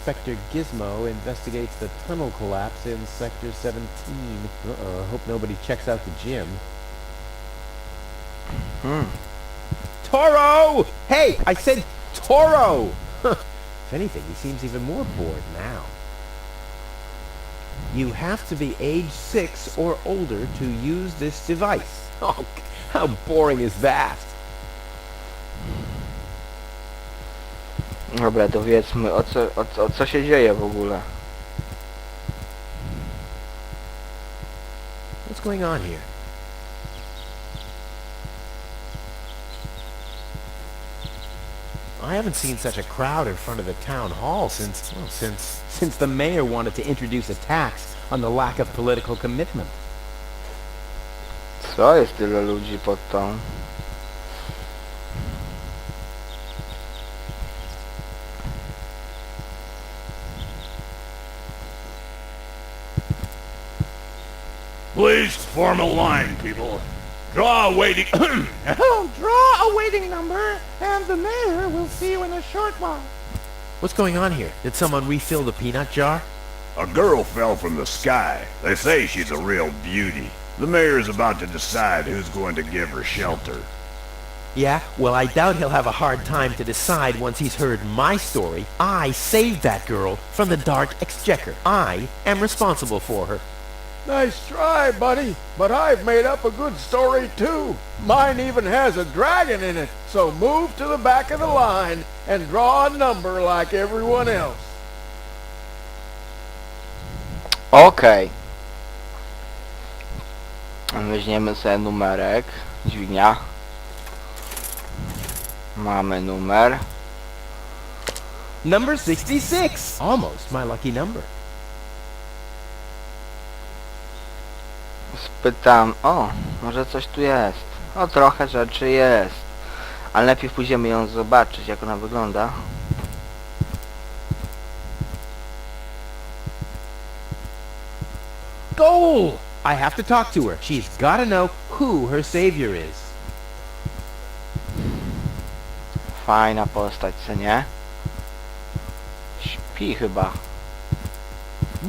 Inspector Gizmo investigates the tunnel collapse in Sector 17. Uh-oh, I hope nobody checks out the gym. Toro! Hey, I said Toro! If anything, he seems even more bored now. You have to be age 6 or older to use this device. Oh, how boring is that? Dobra, dowiedzmy, o co się dzieje w ogóle. What's going on here? I haven't seen such a crowd in front of the town hall since the mayor wanted to introduce a tax on the lack of political commitment. Co jest tyle ludzi pod tą? Please form a line, people. Draw a waiting... Draw a waiting number, and the mayor will see you in a short while. What's going on here? Did someone refill the peanut jar? A girl fell from the sky. They say she's a real beauty. The mayor is about to decide who's going to give her shelter. Yeah? Well, I doubt he'll have a hard time to decide once he's heard my story. I saved that girl from the dark exchequer. I am responsible for her. Nice try, buddy, but I've made up a good story too. Mine even has a dragon in it, so move to the back of the line and draw a number like everyone else. Okej. Weźmiemy sobie numerek. Dźwignia. Mamy numer. Number 66! Almost my lucky number. Spytam, o, może coś tu jest. O, trochę rzeczy jest. Ale najpierw pójdziemy ją zobaczyć, jak ona wygląda. Goal! I have to talk to her. She's gotta know who her savior is. Fajna postać, co nie? Śpi chyba.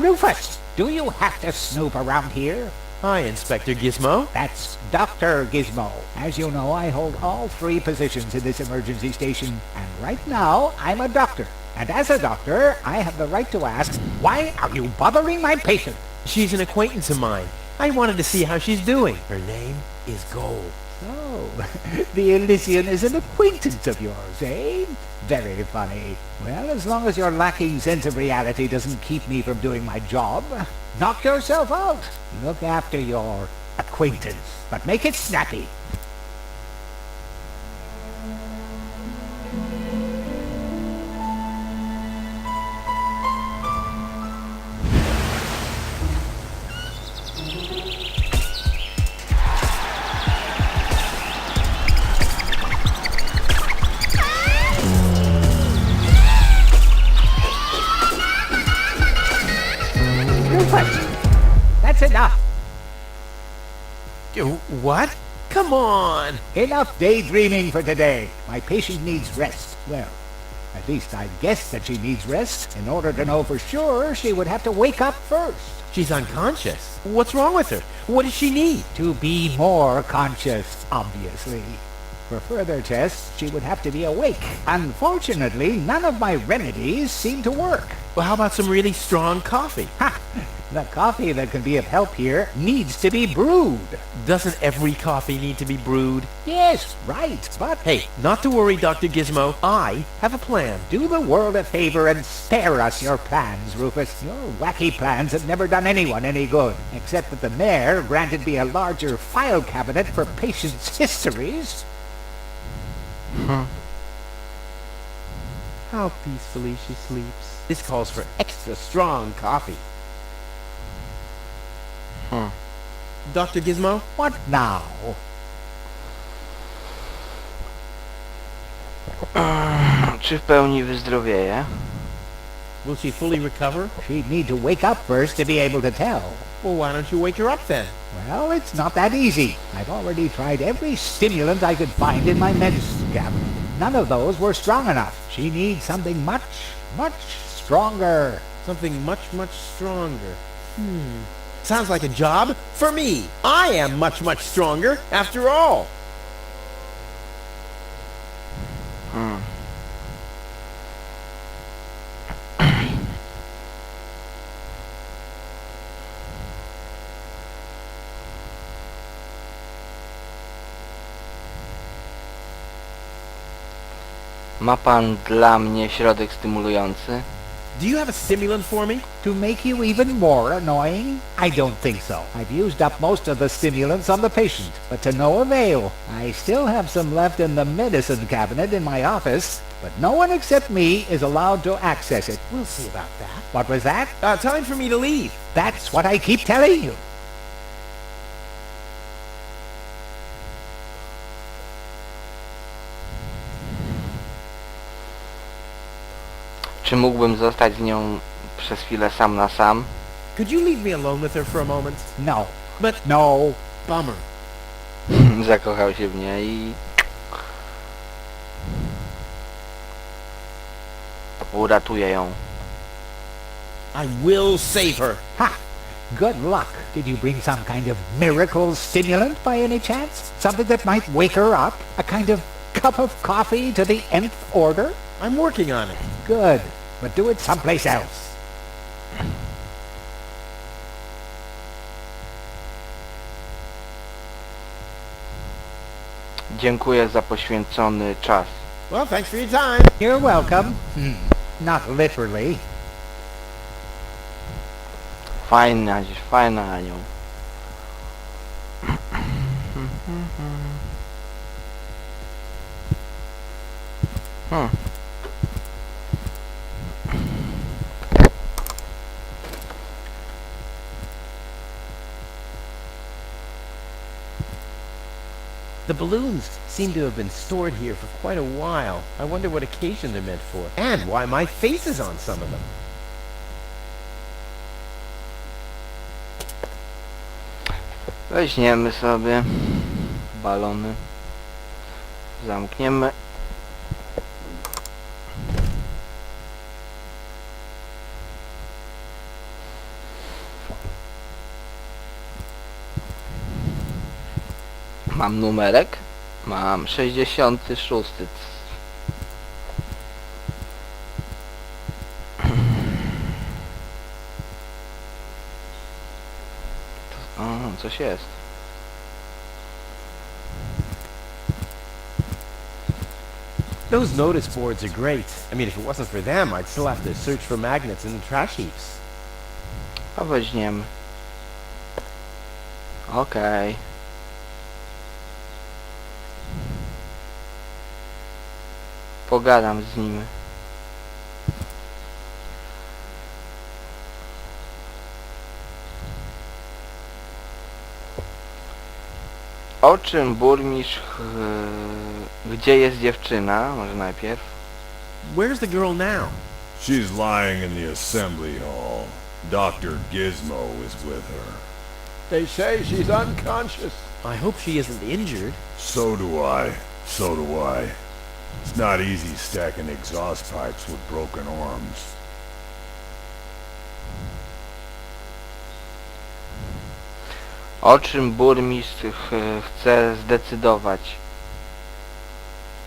Rufus, do you have to snoop around here? Hi, Inspector Gizmo. That's Dr. Gizmo. As you know, I hold all 3 positions in this emergency station, and right now, I'm a doctor. And as a doctor, I have the right to ask, why are you bothering my patient? She's an acquaintance of mine. I wanted to see how she's doing. Her name is Gold. Oh, the Elysian is an acquaintance of yours, eh? Very funny. Well, as long as your lacking sense of reality doesn't keep me from doing my job, knock yourself out. Look after your acquaintance, but make it snappy. That's enough. What? Come on! Enough daydreaming for today. My patient needs rest. Well, at least I guess that she needs rest. In order to know for sure, she would have to wake up first. She's unconscious. What's wrong with her? What does she need? To be more conscious, obviously. For further tests, she would have to be awake. Unfortunately, none of my remedies seem to work. Well, how about some really strong coffee? Ha! The coffee that can be of help here needs to be brewed. Doesn't every coffee need to be brewed? Yes, right, but Hey, not to worry, Dr. Gizmo. I have a plan. do the world a favor and spare us your plans, Rufus. Your wacky plans have never done anyone any good, except that the mayor granted me a larger file cabinet for patients' histories. How peacefully she sleeps. This calls for extra strong coffee. Dr. Gizmo? What now? Czy w pełni wyzdrowieje? Will she fully recover? She'd need to wake up first to be able to tell. Well, why don't you wake her up then? Well, it's not that easy. I've already tried every stimulant I could find in my medicine cabinet. None of those were strong enough. She needs something much, much stronger. Something much, much stronger. Sounds like a job for me. I am much, much stronger after all. Ma pan dla mnie środek stymulujący? Do you have a stimulant for me? To make you even more annoying? I don't think so. I've used up most of the stimulants on the patient, but to no avail. I still have some left in the medicine cabinet in my office, but no one except me is allowed to access it. We'll see about that. What was that? Time for me to leave. That's what I keep telling you. Czy mógłbym zostać z nią przez chwilę sam na sam? Could you leave me alone with her for a moment? No. But No. bummer. Zakochał się w niej i... uratuję ją. I will save her. Ha! Good luck. Did you bring some kind of miracle stimulant by any chance? Something that might wake her up? A kind of cup of coffee to the nth order? I'm working on it. Good. But do it someplace else. Dziękuję za poświęcony czas. Well, thanks for your time. You're welcome. Not literally. Fajna anioł. The balloons seem to have been stored here for quite a while. I wonder what occasion they're meant for, and why my face is on some of them. Weźmiemy sobie balony. Zamkniemy. Mam numerek? Mam 66. O, coś jest. Those notice boards are great. I mean, if it wasn't for them, I'd still have to search for magnets in the trash heaps. A weźmiemy. Okej. Pogadam z nim. O czym burmistrz... Gdzie jest dziewczyna? Może najpierw? Where's the girl now? She's lying in the assembly hall. Dr. Gizmo is with her. They say she's unconscious. I hope she isn't injured. So do I. So do I. It's not easy stacking exhaust pipes with broken arms. O czym burmistrz chce zdecydować?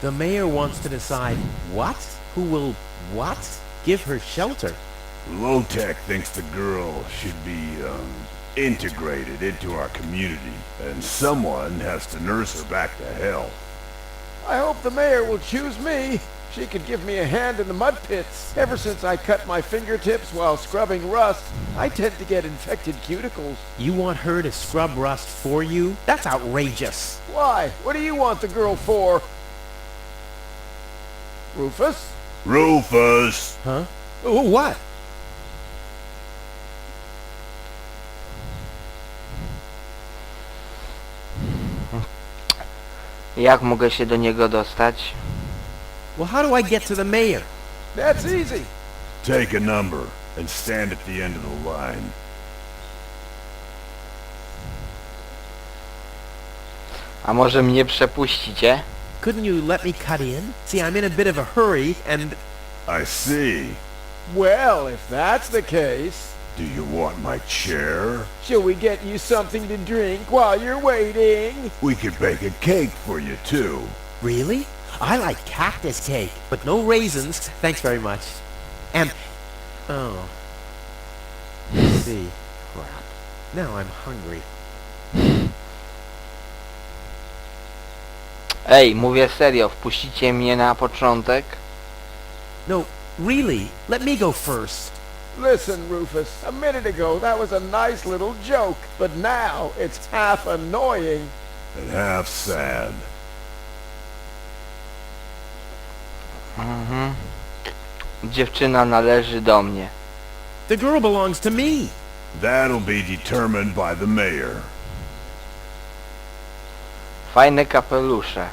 The mayor wants to decide what? Who will what? Give her shelter. Low-Tech thinks the girl should be, integrated into our community, and someone has to nurse her back to health. I hope the mayor will choose me. She could give me a hand in the mud pits. Ever since I cut my fingertips while scrubbing rust, I tend to get infected cuticles. You want her to scrub rust for you? That's outrageous. Why? What do you want the girl for? Rufus? Rufus! Huh? What? Jak mogę się do niego dostać? Well, how do I get to the mayor? That's easy. Take a number and stand at the end of the line. A może mnie przepuścicie? Couldn't you let me cut in? See, I'm in a bit of a hurry, and... I see. Well, if that's the case, Do you want my chair? shall we get you something to drink while you're waiting? We could bake a cake for you, too. Really? I like cactus cake, but no raisins. Thanks very much. And, oh. Let's see. Crap. Now I'm hungry. Ej, mówię serio, wpuścicie mnie na początek? No, really, let me go first. Listen, Rufus, a minute ago that was a nice little joke, but now it's half annoying. And half sad. Dziewczyna należy do mnie. The girl belongs to me. That'll be determined by the mayor. Fajne kapelusze.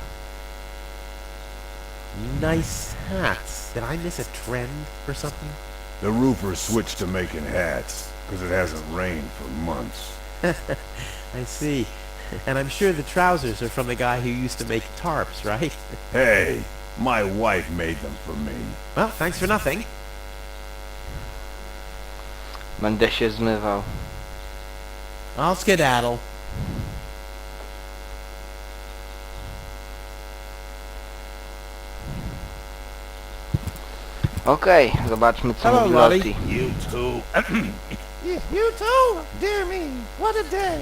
Nice hats. Did I miss a trend or something? The roofer switched to making hats, because it hasn't rained for months. I see. And I'm sure the trousers are from the guy who used to make tarps, right? Hey, my wife made them for me. Well, thanks for nothing. Będę się zmywał. I'll skedaddle. Okej, zobaczmy co Hello, mówi Lottie. Lottie. You too. You too? Dear me, what a day.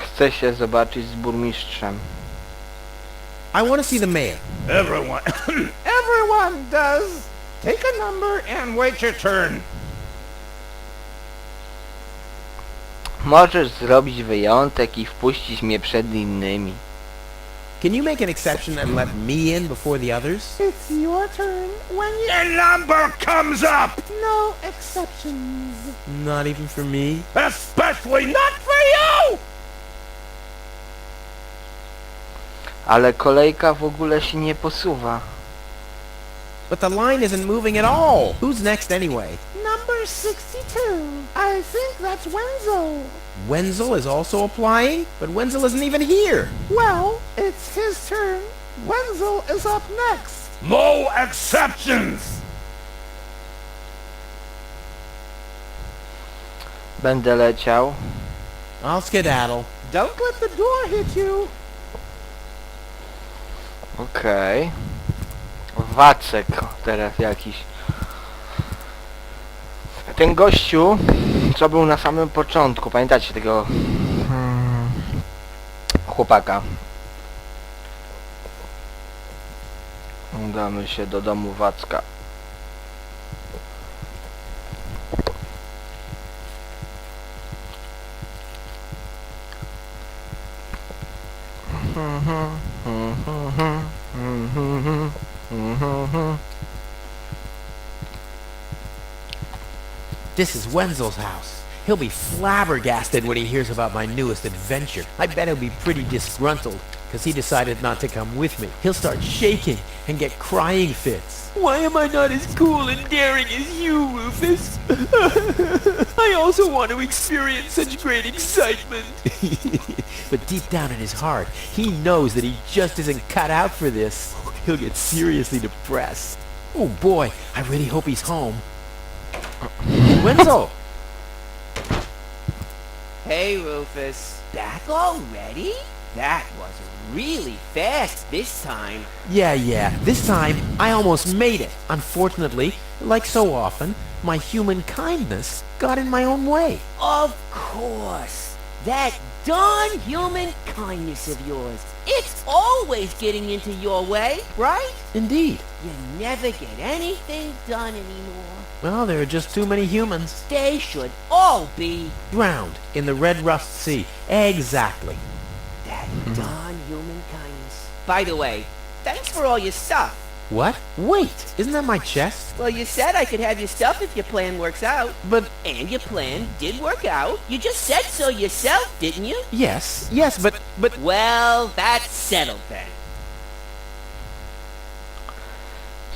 Chcę się zobaczyć z burmistrzem. I want to see the mayor. Everyone. Everyone does. Take a number and wait your turn. Możesz zrobić wyjątek i wpuścić mnie przed innymi. Can you make an exception and let me in before the others? It's your turn when you... The number comes up! No exceptions. Not even for me? Especially not for you! Ale kolejka w ogóle się nie posuwa. But the line isn't moving at all. Who's next anyway? Number 62. I think that's Wenzel. Wenzel is also applying? But Wenzel isn't even here. Well, it's his turn. Wenzel is up next. No exceptions! Będę leciał. I'll skedaddle. Don't let the door hit you. Okej. Wacek teraz jakiś. Ten gościu, co był na samym początku, pamiętacie tego chłopaka? Udamy się do domu Wacka. This is Wenzel's house. He'll be flabbergasted when he hears about my newest adventure. I bet he'll be pretty disgruntled, because he decided not to come with me. He'll start shaking and get crying fits. Why am I not as cool and daring as you, Rufus? I also want to experience such great excitement. But deep down in his heart, he knows that he just isn't cut out for this. He'll get seriously depressed. Oh boy, I really hope he's home. Wenzel! Hey, Rufus. Back already? That was really fast this time. Yeah, this time I almost made it. Unfortunately, like so often, my human kindness got in my own way. Of course. That darn human kindness of yours. It's always getting into your way, right? Indeed. You never get anything done anymore. Well, there are just too many humans. They should all be Drowned in the red rust sea. Exactly. that darn human kindness. By the way, thanks for all your stuff. What? Wait, isn't that my chest? Well, you said I could have your stuff if your plan works out. But, And your plan did work out. You just said so yourself, didn't you? yes, but... Well, that's settled then.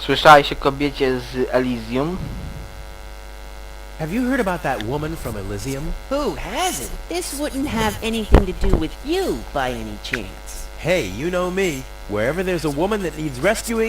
Słyszałeś o kobiecie z Elysium? Have you heard about that woman from Elysium? Who hasn't? This wouldn't have anything to do with you by any chance. Hey, you know me. Wherever there's a woman that needs rescuing,